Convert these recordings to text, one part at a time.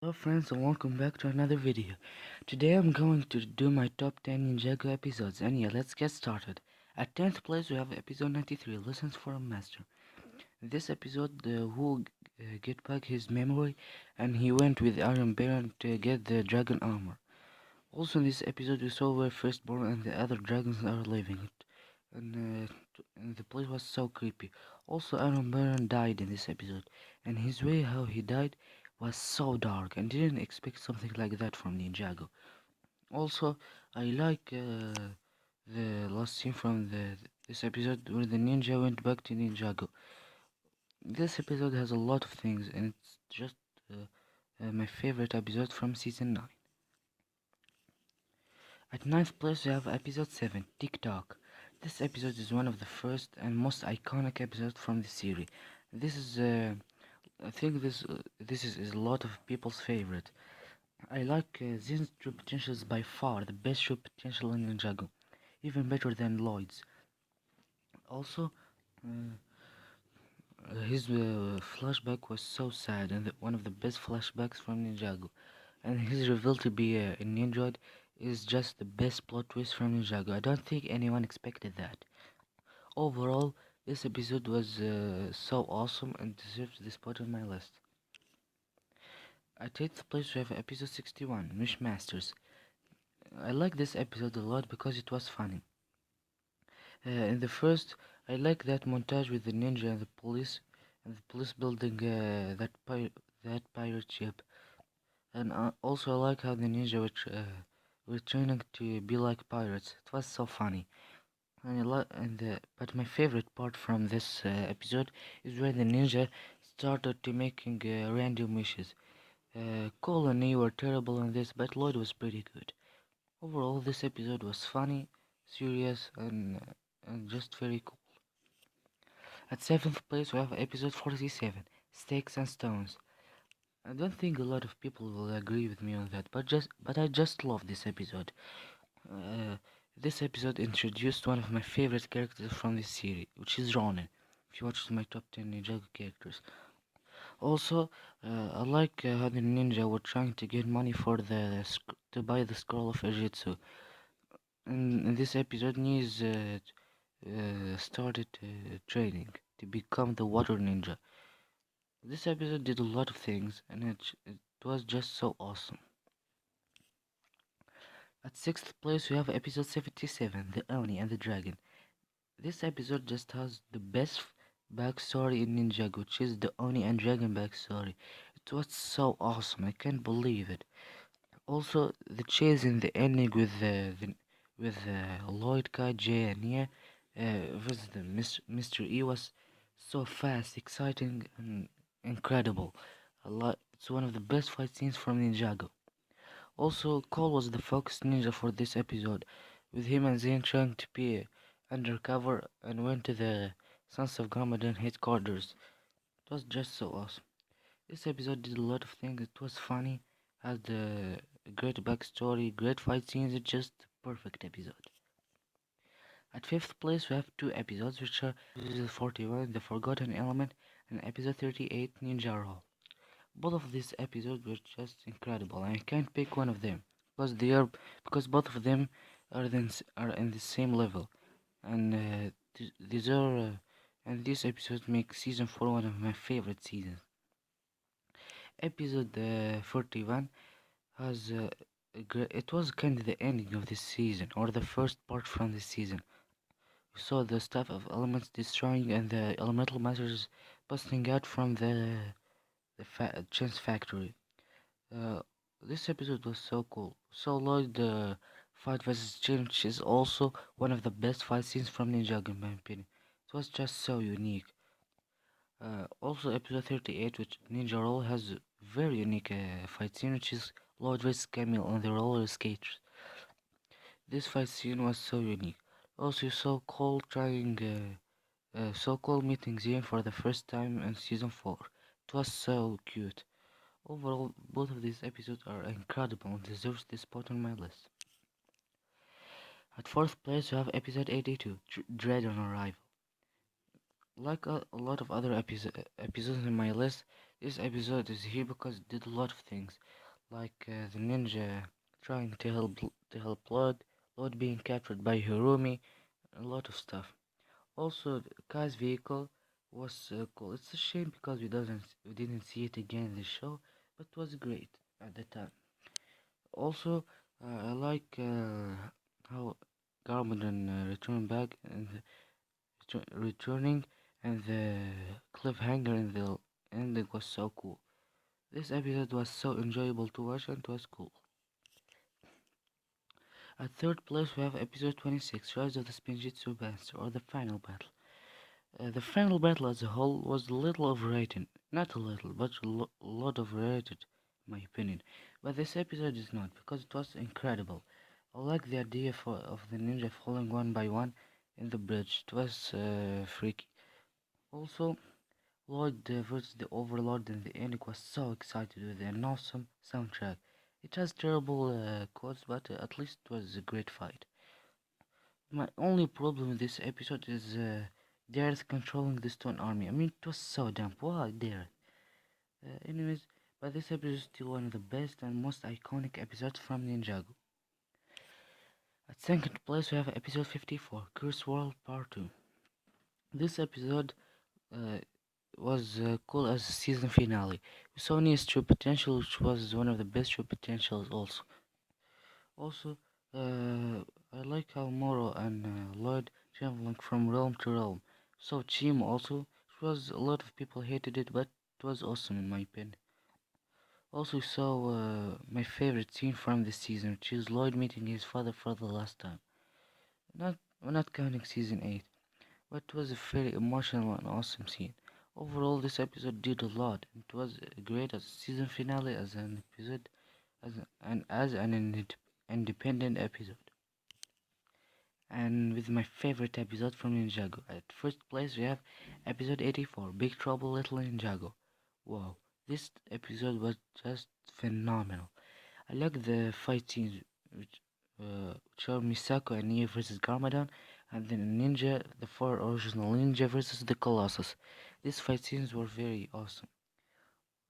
Hello friends and welcome back to another video. Today I'm going to do my top 10 Ninjago episodes and yeah, let's get started. At 10th place we have episode 93, Lessons for a Master. In this episode Wu get back his memory and he went with Iron Baron to get the dragon armor. Also in this episode we saw where Firstborn and the other dragons are living it. And the place was so creepy. Also Iron Baron died in this episode and his way how he died was so dark and didn't expect something like that from Ninjago. Also, I like the last scene from this episode where the ninja went back to Ninjago. This episode has a lot of things and it's just my favorite episode from season 9. At ninth place we have episode 7, TikTok. This episode is one of the first and most iconic episodes from the series. This is I think this is a lot of people's favorite. I like Zin's true potential is by far the best true potential in Ninjago, even better than Lloyd's. Also, his flashback was so sad and one of the best flashbacks from Ninjago. And his reveal to be a ninja is just the best plot twist from Ninjago. I don't think anyone expected that. Overall, this episode was so awesome and deserves this spot on my list. At 8th place we have episode 61, Wishmasters. I like this episode a lot because it was funny. In the first, I like that montage with the ninja and the police building that pirate ship, and also I like how the ninja were training to be like pirates. It was so funny. But my favorite part from this episode is where the ninja started to making random wishes. Cole and me were terrible in this, but Lloyd was pretty good. Overall, this episode was funny, serious, and just very cool. At 7th place, we have episode 47, Stakes and Stones. I don't think a lot of people will agree with me on that, but I just love this episode. Uh, this episode introduced one of my favorite characters from this series, which is Ronin. If you watch my top 10 Ninjago characters. Also, I like how the ninja were trying to get money for to buy the scroll of Ejitsu. In this episode, Nis started training to become the water ninja. This episode did a lot of things and it was just so awesome. At 6th place we have episode 77, The Oni and the Dragon. This episode just has the best backstory in Ninjago, which is the Oni and Dragon backstory. It was so awesome, I can't believe it. Also, the chase in the ending with Lloyd, Kai, Jay, and Nia versus the Mr. E was so fast, exciting, and incredible. It's one of the best fight scenes from Ninjago. Also, Cole was the focused ninja for this episode, with him and Zane trying to be undercover and went to the Sons of Garmadon headquarters. It was just so awesome. This episode did a lot of things. It was funny, had a great backstory, great fight scenes. It's just a perfect episode. At 5th place, we have two episodes, which are episode 41, The Forgotten Element, and episode 38, Ninja Roll. Both of these episodes were just incredible, and I can't pick one of them because both of them are in the same level, and these are and these episodes make season 4 one of my favorite seasons. Episode 41 has it was kind of the ending of this season, or the first part from this season. We saw the stuff of elements destroying and the elemental masters busting out from the chance factory. Uh, this episode was so cool. So like the fight versus Change is also one of the best fight scenes from Ninjago in my opinion. It was just so unique. Also episode 38, which Ninja Roll has a very unique fight scene, which is Lord vs Camille on the roller skaters. This fight scene was so unique. Also you saw Cole meeting Zion for the first time in season 4. It was so cute. Overall, both of these episodes are incredible and deserves this spot on my list. At 4th place, we have episode 82, Dread on Arrival. Like a lot of other episodes in my list, This episode is here because it did a lot of things, like the ninja trying to help Lord being captured by Hirumi, a lot of stuff. Also, Kai's vehicle was cool. It's a shame because we didn't see it again in the show, but it was great at the time. Also, I like how Garmadon returned back and returning, and the cliffhanger in the ending was so cool. This episode was so enjoyable to watch and it was cool. At third place we have episode 26, Rise of the Spinjitzu Master, or the final battle. The final battle as a whole was a little overrated. Not a little, but a lot overrated, in my opinion. But this episode is not, because it was incredible. I like the idea of the ninja falling one by one in the bridge. It was freaky. Also, Lloyd versus the Overlord in the end was so excited with an awesome soundtrack. It has terrible quotes, but at least it was a great fight. My only problem with this episode is Dareth controlling the Stone Army. I mean, it was so dumb. Why Dareth? Anyways, but this episode is still one of the best and most iconic episodes from Ninjago. At second place, we have episode 54, Curse World Part 2. This episode uh, was cool as a season finale. We saw Nia's true potential, which was one of the best true potentials also. Also, I like how Moro and Lloyd traveling from realm to realm. So Chim also, it was a lot of people hated it, but it was awesome in my opinion. Also saw my favorite scene from this season, which is Lloyd meeting his father for the last time. Not we're not counting season 8, but it was a very emotional and awesome scene. Overall, this episode did a lot. It was great as a season finale, as an episode, as an independent episode. And with my favorite episode from Ninjago. At first place, we have episode 84, Big Trouble Little Ninjago. Wow, this episode was just phenomenal. I like the fight scenes, which are Misako and Nia versus Garmadon, and then the four original ninja versus the Colossus. These fight scenes were very awesome.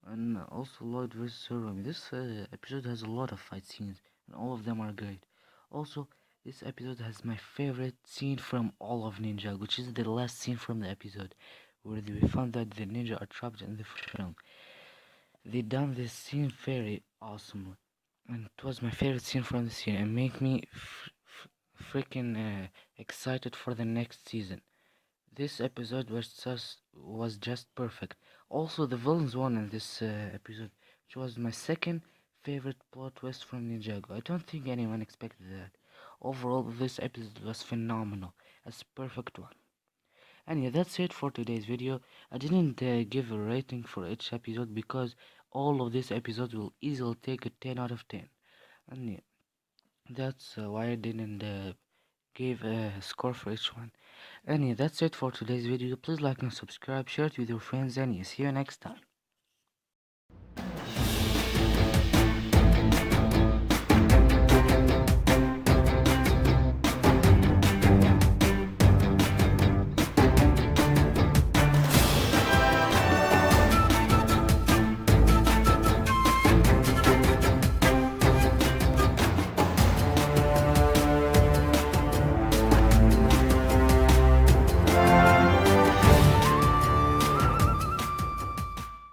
And also Lloyd versus Hiromi. This episode has a lot of fight scenes, and all of them are great. Also, this episode has my favorite scene from all of Ninja, which is the last scene from the episode, where we found that the ninja are trapped in the film. They done this scene very awesomely, and it was my favorite scene from the scene, and make me freaking excited for the next season. This episode was just perfect. Also, the villains won in this episode, which was my second favorite plot twist from Ninjago. I don't think anyone expected that. Overall, this episode was phenomenal. It's a perfect one. And yeah, that's it for today's video. I didn't give a rating for each episode because all of these episodes will easily take a 10 out of 10. And yeah, that's why I didn't give a score for each one. And yeah, that's it for today's video. Please like and subscribe, share it with your friends, and yeah, see you next time.